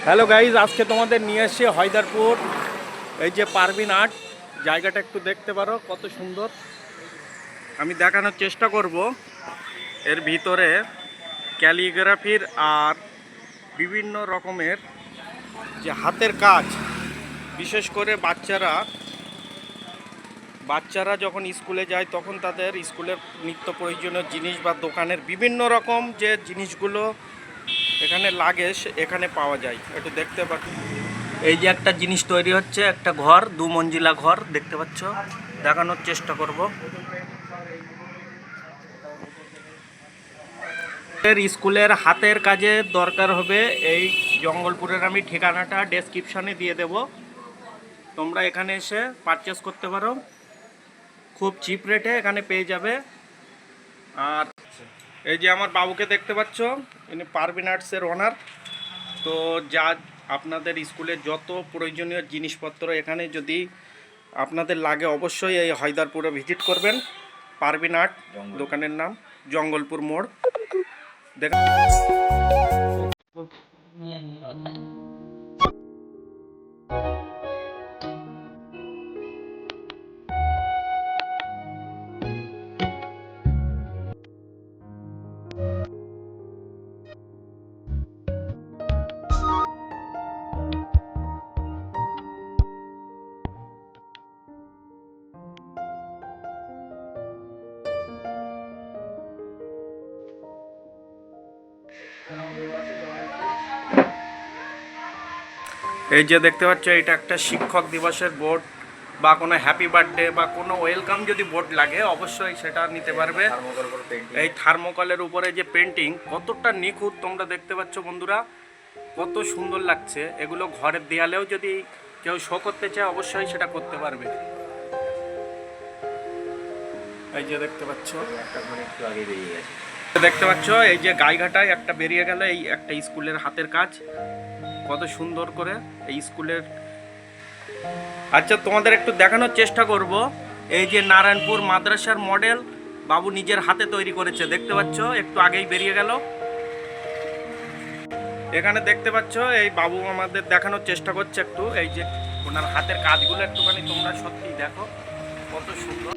Hello guys, আজকে তোমাদের নিয়ে এসেছি হায়দারপুর। এই যে পারভিন আর্ট জায়গাটা একটু দেখতে পারো, কত সুন্দর। আমি দেখানোর চেষ্টা করব। এর ভিতরে ক্যালিগ্রাফির আর বিভিন্ন রকমের যে হাতের কাজ, বিশেষ করে বাচ্চারা যখন স্কুলে যায় তখন তাদের স্কুলের নিত্য প্রয়োজনীয় জিনিস বা দোকানের বিভিন্ন রকম যে জিনিসগুলো এখানে লাগে এখানে পাওয়া যায়। একটু দেখতে পাচ্ছ, এই যে একটা জিনিস তৈরি হচ্ছে, একটা ঘর, 2 মঞ্জিলা ঘর দেখতে পাচ্ছ। দেখানোর চেষ্টা করব। স্কুলের হাতের কাজে দরকার হবে এই জঙ্গলপুরের আমি ঠিকানাটা ডেসক্রিপশানে দিয়ে দেব, তোমরা এখানে এসে পারচেস করতে পারো। খুব চিপ রেটে এখানে পেয়ে যাবে। আর এই যে আমার বাবুকে দেখতে পাচ্ছ, ইনি পারভিন আর্টসের ওনার। তো যা আপনাদের স্কুলের যত প্রয়োজনীয় জিনিসপত্র এখানে যদি আপনাদের লাগে অবশ্যই এই হায়দারপুরে ভিজিট করবেন। পারভিন আর্ট দোকানের নাম, জঙ্গলপুর মোড়। দেখা এই যে দেখতে পাচ্ছ, এটা একটা শিক্ষক দিবসের বোর্ড বা কোনো হ্যাপি বার্থডে বা কোনো ওয়েলকাম যদি বোর্ড লাগে অবশ্যই সেটা নিতে পারবে। এই থার্মোকলের উপরে যে পেন্টিং কতটা নিখুঁত তোমরা দেখতে পাচ্ছ বন্ধুরা, কত সুন্দর লাগছে। এগুলো ঘরের দেয়ালেও যদি কেউ শো করতে চায় অবশ্যই সেটা করতে পারবে। এই যে দেখতে পাচ্ছ, একটু আগে বেরিয়ে গেছে। দেখতে পাচ্ছ এই যে গাইঘাটায় একটা বেরিয়ে গেল, এই একটা স্কুলের হাতের কাজ কত সুন্দর করে এই স্কুলের। আচ্ছা, তোমাদের একটু দেখানোর চেষ্টা করব। এই যে নারায়ণপুর মাদ্রাসার মডেল বাবু নিজের হাতে তৈরি করেছে, দেখতে পাচ্ছ, একটু আগেই বেরিয়ে গেল। এখানে দেখতে পাচ্ছ এই বাবু আমাদের দেখানোর চেষ্টা করছে একটু, এই যে ওনার হাতের কাজগুলো একটুখানি তোমরা সত্যিই দেখো কত সুন্দর।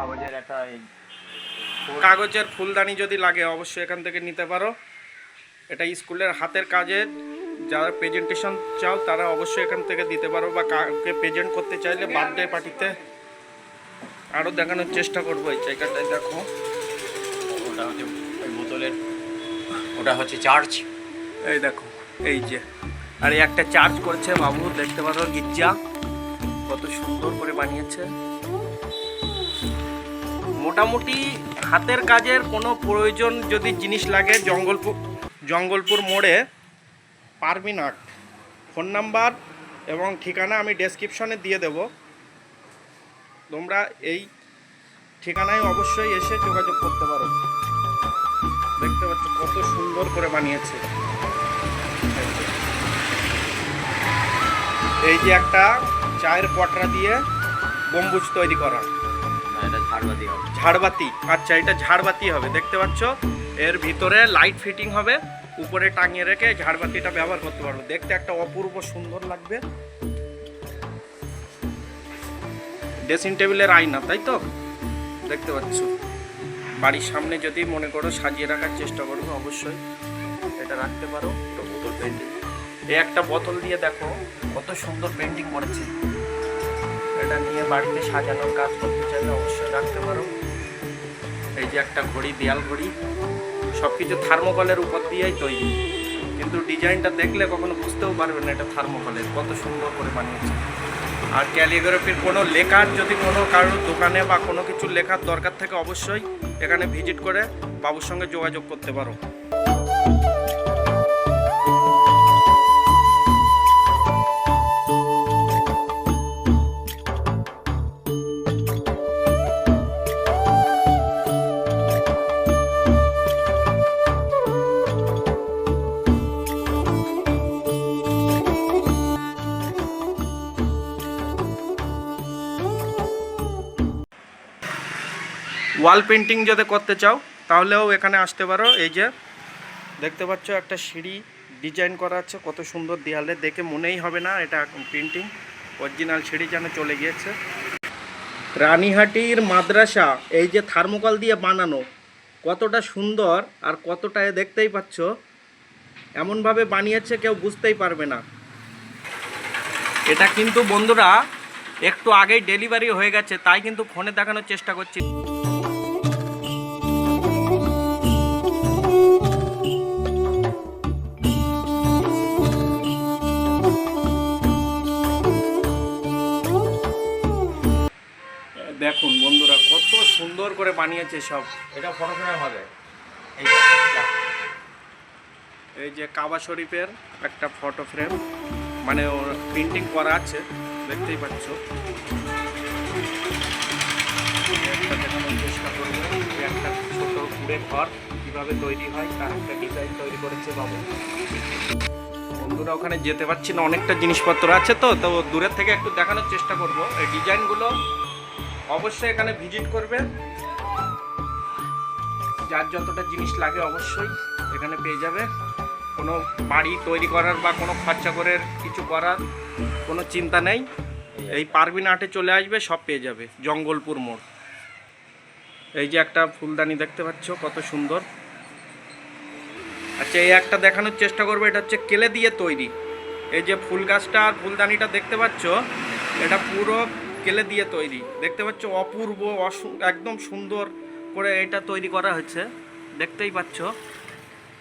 কাগজের একটা কাগজের ফুলদানি যদি লাগে অবশ্যই এখান থেকে নিতে পারো। এটা স্কুলের হাতের কাজের যারা প্রেজেন্টেশন চাও তারা অবশ্যই এখান থেকে দিতে পারো, বা কাউকে প্রেজেন্ট করতে চাইলে বার্থডে পার্টিতে। আরও দেখানোর চেষ্টা করবো এই জায়গাটায় দেখো, ওটা হচ্ছে বোতলের, ওটা হচ্ছে চার্জ। এই দেখো এই যে, আর এই একটা চার্জ করছে বাবু, দেখতে পারো গির্জা কত সুন্দর করে বানিয়েছে। মোটামুটি হাতের কাজের কোনো প্রয়োজন যদি জিনিস লাগে জঙ্গলপুর মোড়ে পারভিন আর্ট। ফোন নাম্বার এবং ঠিকানা আমি ডেসক্রিপশনে দিয়ে দেব, তোমরা এই ঠিকানায় অবশ্যই এসে যোগাযোগ করতে পারো। দেখতে পাচ্ছ কত সুন্দর করে বানিয়েছে। এই যে একটা চায়ের পটরা দিয়ে গম্বুজ তৈরি করা, এটা ঝাড়বাতি হবে। ঝাড়বাতি, আচ্ছা এটা ঝাড়বাতি হবে। দেখতে পাচ্ছ এর ভিতরে লাইট ফিটিং হবে, উপরে টাঙিয়ে রেখে ঝাড়বাতিটা ব্যবহার করতে পারবো। দেখতে একটা অপূর্ব সুন্দর লাগবে। ড্রেসিং টেবিলের আয়না, তাই তো দেখতে পাচ্ছ। বাড়ির সামনে যদি মনে করো সাজিয়ে রাখার চেষ্টা করবো অবশ্যই এটা রাখতে পারো। বোতল পেন্টিং, এই একটা বোতল দিয়ে দেখো কত সুন্দর পেন্টিং করেছে। এটা নিয়ে বাড়িতে সাজানোর কাজ করতে চাইলে অবশ্যই রাখতে পারো। এই যে একটা ঘড়ি, দেয়াল ঘড়ি, সব কিছু থার্মোকলের উপর দিয়েই তৈরি, কিন্তু ডিজাইনটা দেখলে কখনো বুঝতেও পারবে না এটা থার্মোকলের, কত সুন্দর করে বানিয়েছে। আর ক্যালিগ্রাফির কোনো লেখার যদি কোনো কারোর দোকানে বা কোনো কিছু লেখার দরকার থাকে অবশ্যই এখানে ভিজিট করে বাবুর সঙ্গে যোগাযোগ করতে পারো। ওয়াল পেন্টিং যদি করতে চাও তাহলেও এখানে আসতে পারো। এই যে দেখতে পাচ্ছ একটা সিঁড়ি ডিজাইন করা আছে, কত সুন্দর দেয়ালে, দেখে মনেই হবে না এটা পেন্টিং, অরিজিনাল সিঁড়ি যেন চলে গিয়েছে। রানীহাটির মাদ্রাসা এই যে থার্মোকল দিয়ে বানানো, কতটা সুন্দর আর কতটা দেখতেই পাচ্ছ, এমনভাবে বানিয়েছে কেউ বুঝতেই পারবে না। এটা কিন্তু বন্ধুরা একটু আগেই ডেলিভারি হয়ে গেছে, তাই কিন্তু ফোনে দেখানোর চেষ্টা করছি। দেখুন বন্ধুরা কত সুন্দর করে বানিয়েছে সব। এটা ফটো ফ্রেম হবে। এই যে কাবা শরীফের একটা ফটো ফ্রেম, মানে ওর প্রিন্টিং করা আছে, দেখতেই পাচ্ছ। একটা দেখানোর চেষ্টা করবো, একটা ছোট কুড়ে ঘর কীভাবে তৈরি হয় তার একটা ডিজাইন তৈরি করেছে বাবু। বন্ধুরা ওখানে যেতে পারছি না, অনেকটা জিনিসপত্র আছে, তো দূরের থেকে একটু দেখানোর চেষ্টা করব। এই ডিজাইনগুলো অবশ্যই এখানে ভিজিট করবে, যার যতটা জিনিস লাগে অবশ্যই এখানে পেয়ে যাবে। কোনো বাড়ি তৈরি করার বা কোনো খরচা করে কিছু করার কোনো চিন্তা নেই, এই পারভিন আর্টে চলে আসবে, সব পেয়ে যাবে। জঙ্গলপুর মোড়। এই যে একটা ফুলদানি দেখতে পাচ্ছ কত সুন্দর। আচ্ছা এই একটা দেখানোর চেষ্টা করবো, এটা হচ্ছে কেলে দিয়ে তৈরি। এই যে ফুল গাছটা আর ফুলদানিটা দেখতে পাচ্ছ, এটা পুরো কেলে দিয়ে তৈরি, দেখতে পাচ্ছ, অপূর্ব একদম সুন্দর করে এটা তৈরি করা হয়েছে, দেখতেই পাচ্ছ।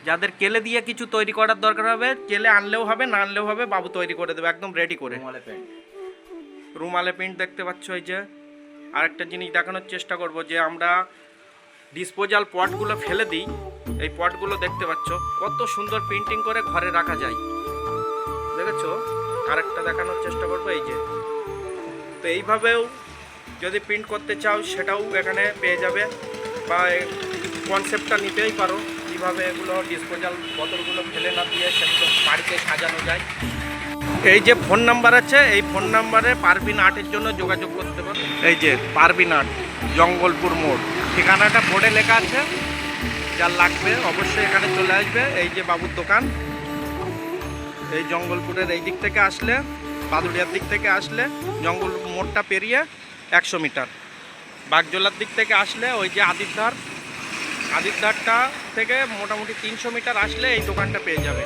যাদের কেলে দিয়ে কিছু তৈরি করার দরকার হবে, কেলে আনলেও হবে, না আনলেও হবে, বাবু তৈরি করে দেবে একদম রেডি করে। রুমালে পেন্ট দেখতে পাচ্ছ। এই যে আরেকটা জিনিস দেখানোর চেষ্টা করব, যে আমরা ডিসপোজাল পটগুলো ফেলে দিই, এই পটগুলো দেখতে পাচ্ছ কত সুন্দর পেন্টিং করে ঘরে রাখা যায়, দেখেছো। আরেকটা দেখানোর চেষ্টা করব, এই যে। তো এইভাবেও যদি প্রিন্ট করতে চাও সেটাও এখানে পেয়ে যাবে, বা কনসেপ্টটা নিতেই পারো, কীভাবে এগুলো ডিসপোজাল বোতলগুলো ফেলে না দিয়ে সেগুলো বাড়িতে সাজানো যায়। এই যে ফোন নাম্বার আছে, এই ফোন নাম্বারে পারভিন আর্টের জন্য যোগাযোগ করতে পারো। এই যে পারভিন আর্ট, জঙ্গলপুর মোড়, ঠিকানাটা বোর্ডে লেখা আছে, যার লাগবে অবশ্যই এখানে চলে আসবে। এই যে বাবুর দোকান, এই জঙ্গলপুরের এই দিক থেকে আসলে, বাদুড়িয়ার দিক থেকে আসলে জঙ্গল মোড়টা পেরিয়ে 100 মিটার, বাগজোলার দিক থেকে আসলে ওই যে আদিতধারটা থেকে মোটামুটি 300 মিটার আসলে এই দোকানটা পেয়ে যাবে।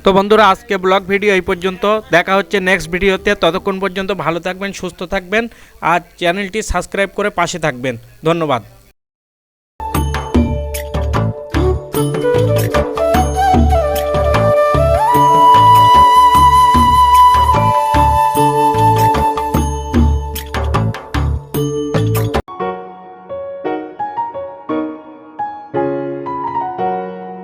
তো বন্ধুরা আজকে ব্লগ ভিডিও এই পর্যন্ত, দেখা হচ্ছে নেক্সট ভিডিওতে। ততক্ষণ পর্যন্ত ভালো থাকবেন, সুস্থ থাকবেন, আর চ্যানেলটি সাবস্ক্রাইব করে পাশে থাকবেন। ধন্যবাদ।